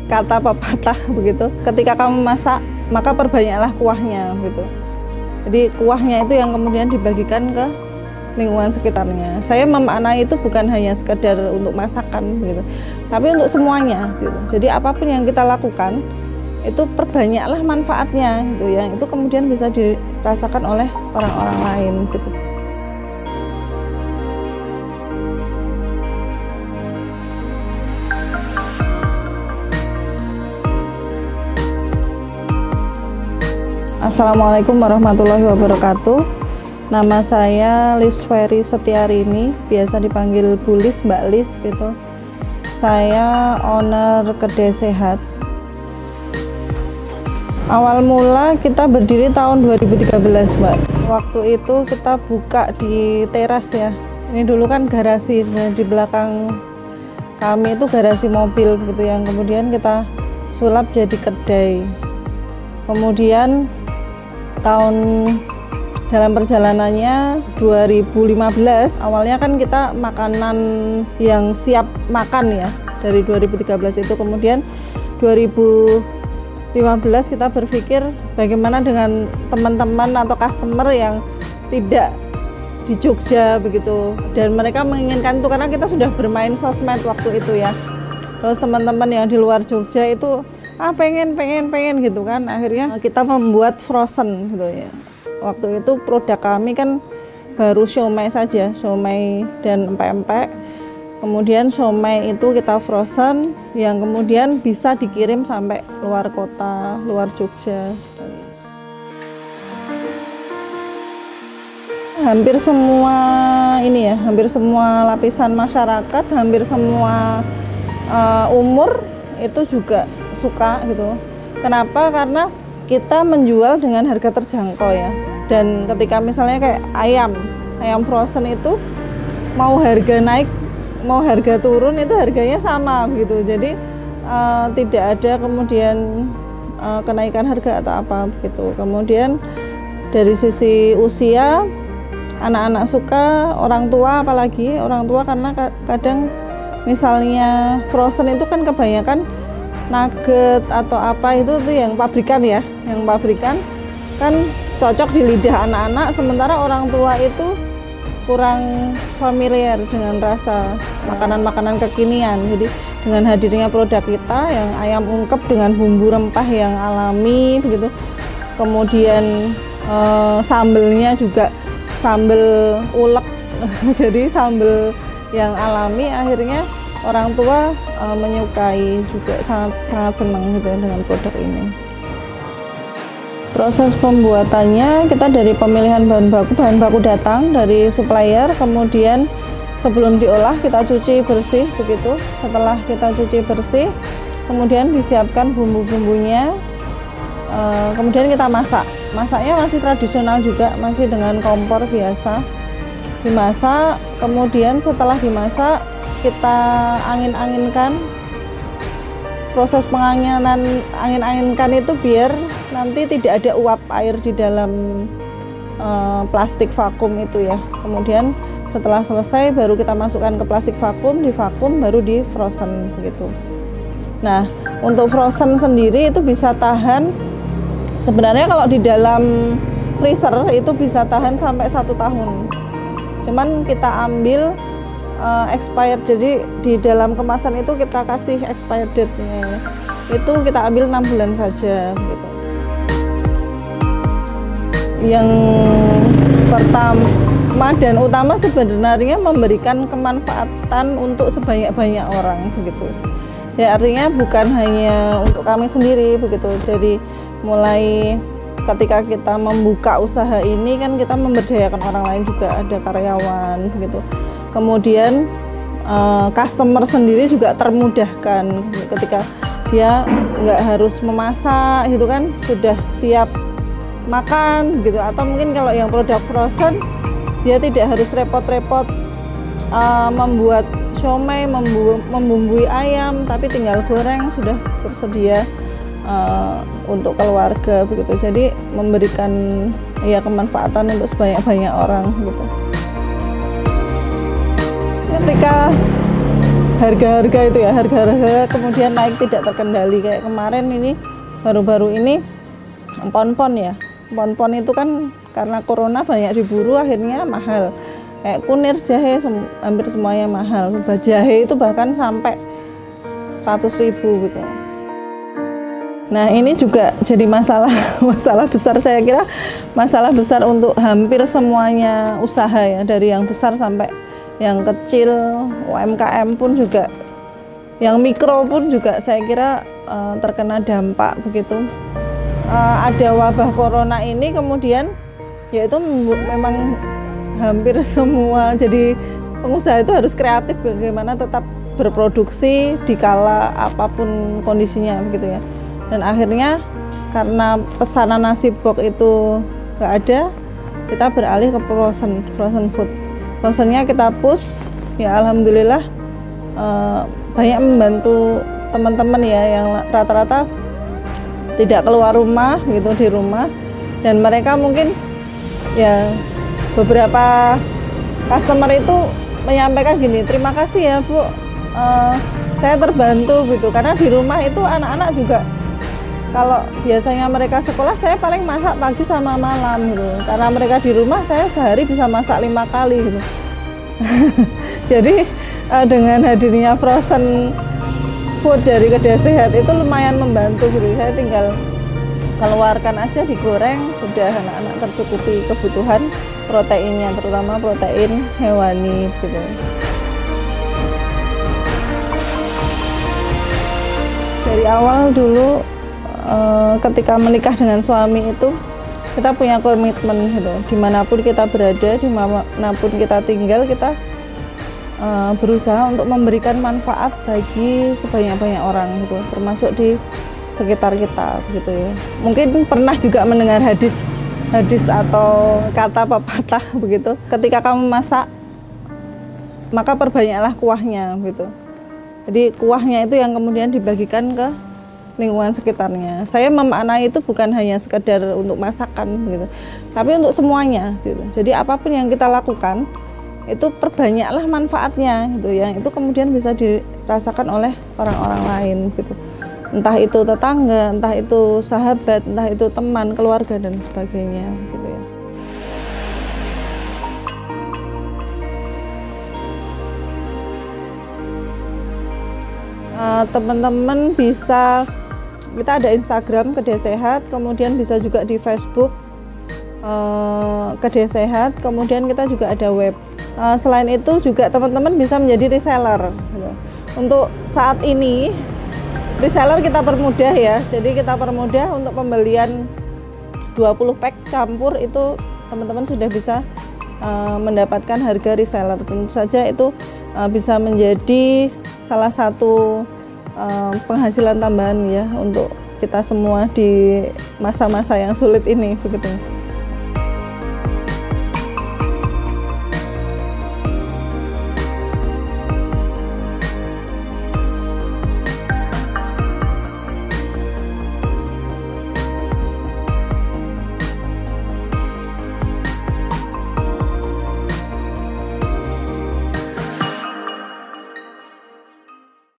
kata pepatah begitu, ketika kamu masak maka perbanyaklah kuahnya gitu. Jadi kuahnya itu yang kemudian dibagikan ke lingkungan sekitarnya. Saya memaknai itu bukan hanya sekedar untuk masakan begitu, tapi untuk semuanya gitu. Jadi apapun yang kita lakukan itu perbanyaklah manfaatnya gitu, yang itu kemudian bisa dirasakan oleh orang-orang lain gitu. Assalamualaikum warahmatullahi wabarakatuh. Nama saya Lisferi Setiarini, biasa dipanggil Bu Lis, Mbak Lis gitu. Saya owner kedai sehat. Awal mula kita berdiri tahun 2013, Mbak. Waktu itu kita buka di teras ya. Ini dulu kan garasi, sebenarnya di belakang kami itu garasi mobil gitu, yang kemudian kita sulap jadi kedai. Kemudian dalam perjalanannya 2015 awalnya kan kita makanan yang siap makan ya, dari 2013 itu. Kemudian 2015 kita berpikir bagaimana dengan teman-teman atau customer yang tidak di Jogja begitu, dan mereka menginginkan itu karena kita sudah bermain sosmed waktu itu ya. Terus teman-teman yang di luar Jogja itu pengen gitu kan, akhirnya kita membuat frozen gitu ya. Waktu itu produk kami kan baru siomay saja, siomay dan empek-empek. Kemudian siomay itu kita frozen, yang kemudian bisa dikirim sampai luar kota, luar Jogja. Hampir semua ini ya, hampir semua lapisan masyarakat, hampir semua umur itu juga suka gitu. Kenapa? Karena kita menjual dengan harga terjangkau ya. Dan ketika misalnya kayak ayam frozen itu mau harga naik, mau harga turun itu harganya sama begitu. Jadi tidak ada kemudian kenaikan harga atau apa begitu. Kemudian dari sisi usia, anak-anak suka, orang tua apalagi, orang tua karena kadang misalnya frozen itu kan kebanyakan nugget atau apa itu tuh yang pabrikan ya, yang pabrikan kan cocok di lidah anak-anak, sementara orang tua itu kurang familiar dengan rasa makanan-makanan kekinian. Jadi dengan hadirnya produk kita yang ayam ungkep dengan bumbu rempah yang alami begitu, kemudian sambelnya juga sambel ulek jadi sambel yang alami, akhirnya orang tua menyukai juga, sangat senang gitu dengan produk ini. Proses pembuatannya kita dari pemilihan bahan baku datang dari supplier, kemudian sebelum diolah kita cuci bersih begitu. Setelah kita cuci bersih, kemudian disiapkan bumbu-bumbunya, kemudian kita masak. Masaknya masih tradisional juga, masih dengan kompor biasa. Dimasak, kemudian setelah dimasak kita angin-anginkan. Proses angin-anginkan itu biar nanti tidak ada uap air di dalam plastik vakum itu ya. Kemudian setelah selesai baru kita masukkan ke plastik vakum, di vakum baru di frozen begitu. Nah, untuk frozen sendiri itu bisa tahan, sebenarnya kalau di dalam freezer itu bisa tahan sampai 1 tahun. Cuman kita ambil expired, jadi di dalam kemasan itu kita kasih expired date-nya, itu kita ambil 6 bulan saja gitu. Yang pertama dan utama sebenarnya memberikan kemanfaatan untuk sebanyak-banyak orang begitu ya, artinya bukan hanya untuk kami sendiri begitu. Jadi mulai ketika kita membuka usaha ini kan kita memberdayakan orang lain juga, ada karyawan begitu. Kemudian customer sendiri juga termudahkan ketika dia nggak harus memasak gitu kan, sudah siap makan gitu. Atau mungkin kalau yang produk frozen dia tidak harus repot-repot membuat siomay, membumbui ayam, tapi tinggal goreng sudah tersedia untuk keluarga begitu. Jadi memberikan ya kemanfaatan untuk sebanyak-banyak orang gitu. Ketika harga-harga itu ya, harga-harga kemudian naik tidak terkendali. Kayak kemarin ini, baru-baru ini empon-pon ya, empon-pon itu kan karena corona banyak diburu akhirnya mahal. Kayak kunir, jahe hampir semuanya mahal. Jahe itu bahkan sampai 100.000 gitu. Nah ini juga jadi masalah besar, saya kira masalah besar untuk hampir semuanya usaha ya, dari yang besar sampai yang kecil, UMKM pun juga, yang mikro pun juga saya kira terkena dampak begitu. Ada wabah corona ini kemudian yaitu memang hampir semua, jadi pengusaha itu harus kreatif bagaimana tetap berproduksi di kala apapun kondisinya begitu ya. Dan akhirnya karena pesanan nasi box itu nggak ada, kita beralih ke frozen food. Frozennya kita push, ya alhamdulillah banyak membantu teman-teman ya yang rata-rata tidak keluar rumah gitu, di rumah, dan mereka mungkin ya beberapa customer itu menyampaikan gini, terima kasih ya Bu, saya terbantu gitu, karena di rumah itu anak-anak juga kalau biasanya mereka sekolah, saya paling masak pagi sama malam gitu. Karena mereka di rumah, saya sehari bisa masak 5 kali gitu. Jadi dengan hadirnya frozen food dari Kedai Sehat itu lumayan membantu gitu. Saya tinggal keluarkan aja, digoreng, sudah anak-anak tercukupi kebutuhan proteinnya, terutama protein hewani gitu. Dari awal dulu ketika menikah dengan suami itu kita punya komitmen gitu, dimanapun kita berada, dimanapun kita tinggal, kita berusaha untuk memberikan manfaat bagi sebanyak-banyak orang gitu, termasuk di sekitar kita gitu ya. Mungkin pernah juga mendengar hadis atau kata pepatah begitu, ketika kamu masak maka perbanyaklah kuahnya gitu. Jadi kuahnya itu yang kemudian dibagikan ke lingkungan sekitarnya. Saya memaknai itu bukan hanya sekedar untuk masakan gitu, tapi untuk semuanya gitu. Jadi apapun yang kita lakukan itu perbanyaklah manfaatnya gitu, yang itu kemudian bisa dirasakan oleh orang-orang lain gitu. Entah itu tetangga, entah itu sahabat, entah itu teman, keluarga dan sebagainya gitu ya. Teman-teman bisa, kita ada Instagram Kedai Sehat, kemudian bisa juga di Facebook Kedai Sehat, kemudian kita juga ada web. Selain itu juga teman-teman bisa menjadi reseller gitu. Untuk saat ini reseller kita permudah ya, jadi kita permudah untuk pembelian 20 pack campur itu teman-teman sudah bisa mendapatkan harga reseller. Tentu saja itu bisa menjadi salah satu penghasilan tambahan ya untuk kita semua di masa-masa yang sulit ini begitu.